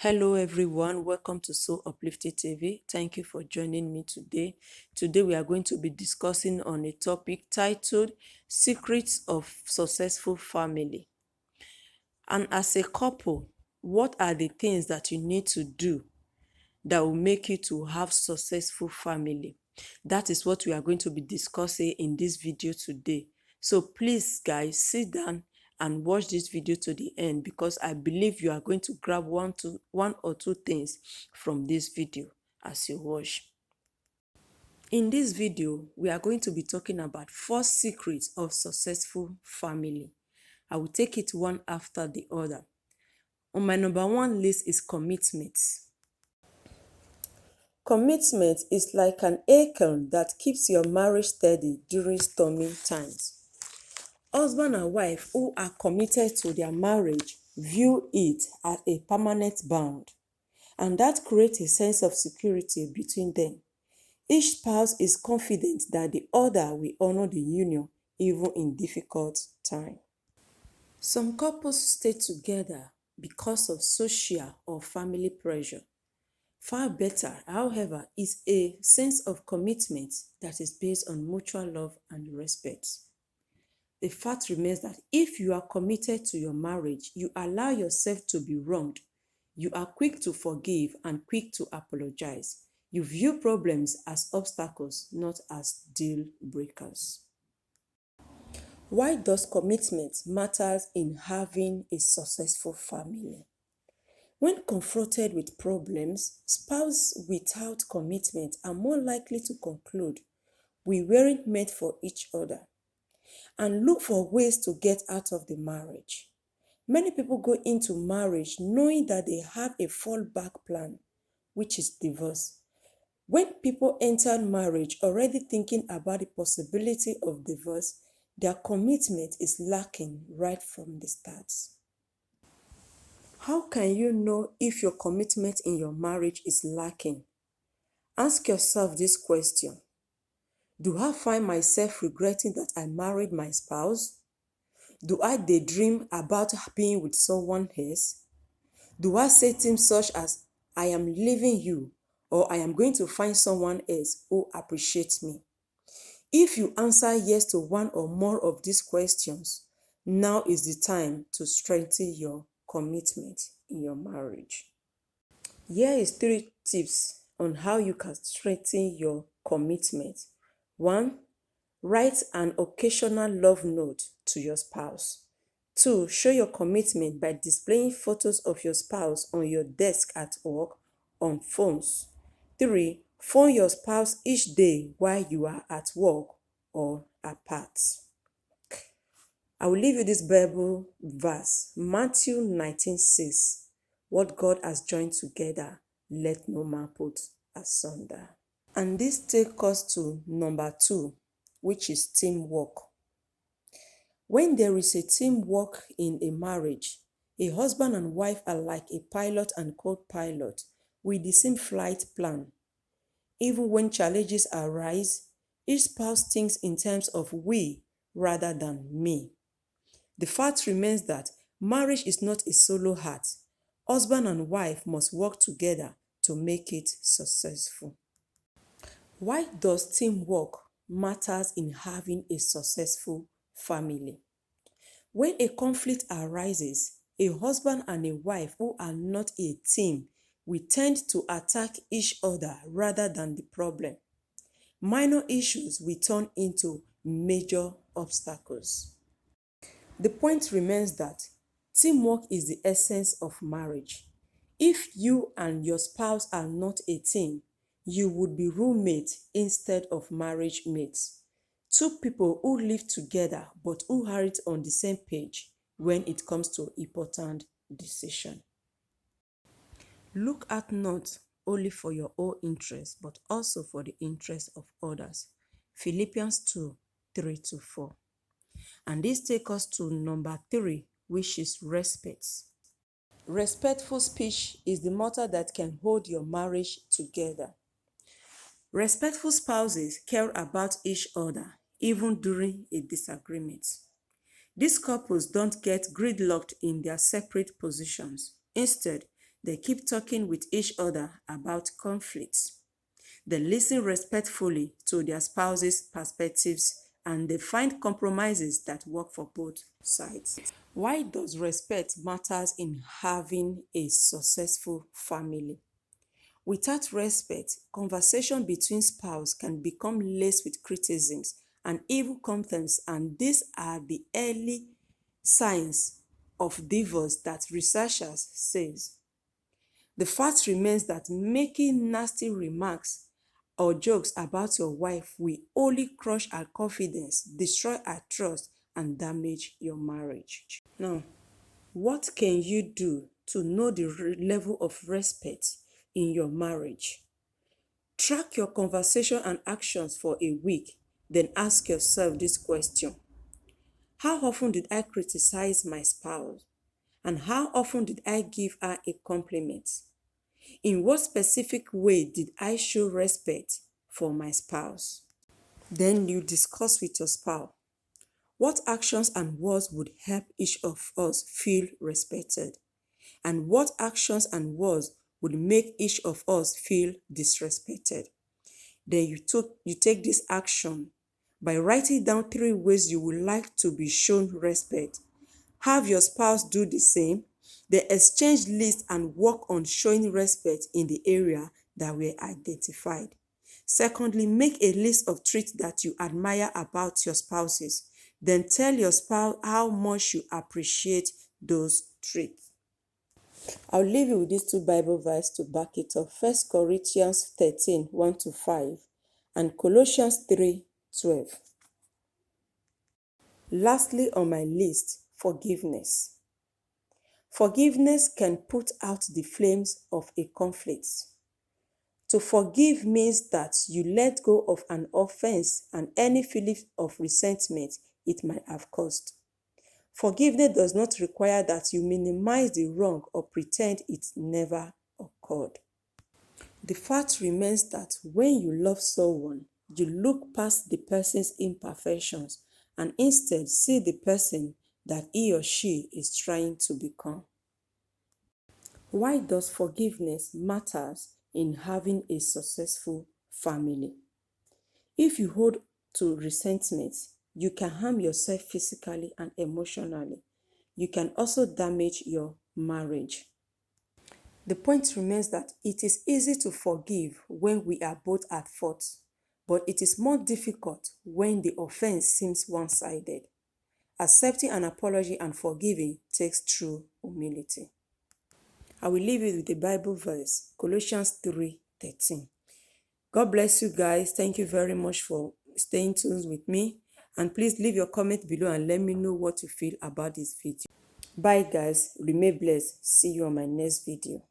Hello everyone, welcome to So Uplifted TV. Thank you for joining me today. Today we are going to be discussing on a topic titled Secrets of Successful Family. And as a couple, what are the things that you need to do that will make you to have successful family? That is what we are going to be discussing in this video today. So please guys, sit down and watch this video to the end because I believe you are going to grab one or two things from this video as you watch. In this video, we are going to be talking about 4 secrets of successful family. I will take it one after the other. On my number 1 list is commitment. Commitment is like an anchor that keeps your marriage steady during stormy times. Husband and wife who are committed to their marriage view it as a permanent bond, and that creates a sense of security between them. Each spouse is confident that the other will honor the union even in difficult times. Some couples stay together because of social or family pressure. Far better, however, is a sense of commitment that is based on mutual love and respect. The fact remains that if you are committed to your marriage, you allow yourself to be wronged. You are quick to forgive and quick to apologize. You view problems as obstacles, not as deal breakers. Why does commitment matter in having a successful family? When confronted with problems, spouses without commitment are more likely to conclude we weren't meant for each other and look for ways to get out of the marriage. Many people go into marriage knowing that they have a fallback plan, which is divorce. When people enter marriage already thinking about the possibility of divorce, their commitment is lacking right from the start. How can you know if your commitment in your marriage is lacking? Ask yourself this question. Do I find myself regretting that I married my spouse? Do I daydream about being with someone else? Do I say things such as, I am leaving you, or I am going to find someone else who appreciates me? If you answer yes to one or more of these questions, now is the time to strengthen your commitment in your marriage. Here is 3 tips on how you can strengthen your commitment. 1. Write an occasional love note to your spouse. 2. Show your commitment by displaying photos of your spouse on your desk at work, on phones. 3. Phone your spouse each day while you are at work or apart. I will leave you this Bible verse, Matthew 19:6. What God has joined together, let no man put asunder. And this takes us to number 2, which is teamwork. When there is a teamwork in a marriage, a husband and wife are like a pilot and co-pilot with the same flight plan. Even when challenges arise, each spouse thinks in terms of we rather than me. The fact remains that marriage is not a solo act. Husband and wife must work together to make it successful. Why does teamwork matter in having a successful family? When a conflict arises, a husband and a wife who are not a team will tend to attack each other rather than the problem. Minor issues will turn into major obstacles. The point remains that teamwork is the essence of marriage. If you and your spouse are not a team, you would be roommates instead of marriage mates. 2 people who live together but who aren't on the same page when it comes to important decisions. Look out not only for your own interest but also for the interest of others. Philippians 2:3-4. And this takes us to number 3, which is respect. Respectful speech is the mortar that can hold your marriage together. Respectful spouses care about each other even during a disagreement. These couples don't get gridlocked in their separate positions. Instead, They keep talking with each other about conflicts. They listen respectfully to their spouse's perspectives and they find compromises that work for both sides. Why does respect matter in having a successful family? Without respect, conversation between spouses can become laced with criticisms and evil contempts, and these are the early signs of divorce that researchers says. The fact remains that making nasty remarks or jokes about your wife will only crush her confidence, destroy her trust, and damage your marriage. Now, what can you do to know the level of respect in your marriage? Track your conversation and actions for a week, then ask yourself this question. How often did I criticize my spouse? And how often did I give her a compliment? In what specific way did I show respect for my spouse? Then you discuss with your spouse. What actions and words would help each of us feel respected? And what actions and words would make each of us feel disrespected? Then you take this action by writing down 3 ways you would like to be shown respect. Have your spouse do the same. They exchange lists and work on showing respect in the area that were identified. Secondly, make a list of traits that you admire about your spouses. Then tell your spouse how much you appreciate those traits. I'll leave you with these 2 Bible verses to back it up. 1 Corinthians 13, 1-5 and Colossians 3, 12. Lastly on my list, forgiveness. Forgiveness can put out the flames of a conflict. To forgive means that you let go of an offense and any feeling of resentment it might have caused. Forgiveness does not require that you minimize the wrong or pretend it never occurred. The fact remains that when you love someone, you look past the person's imperfections and instead see the person that he or she is trying to become. Why does forgiveness matter in having a successful family? If you hold to resentment, you can harm yourself physically and emotionally. You can also damage your marriage. The point remains that it is easy to forgive when we are both at fault, but it is more difficult when the offense seems one-sided. Accepting an apology and forgiving takes true humility. I will leave you with the Bible verse, Colossians 3:13. God bless you guys. Thank you very much for staying tuned with me. And please leave your comment below and let me know what you feel about this video. Bye guys. Remain blessed. See you on my next video.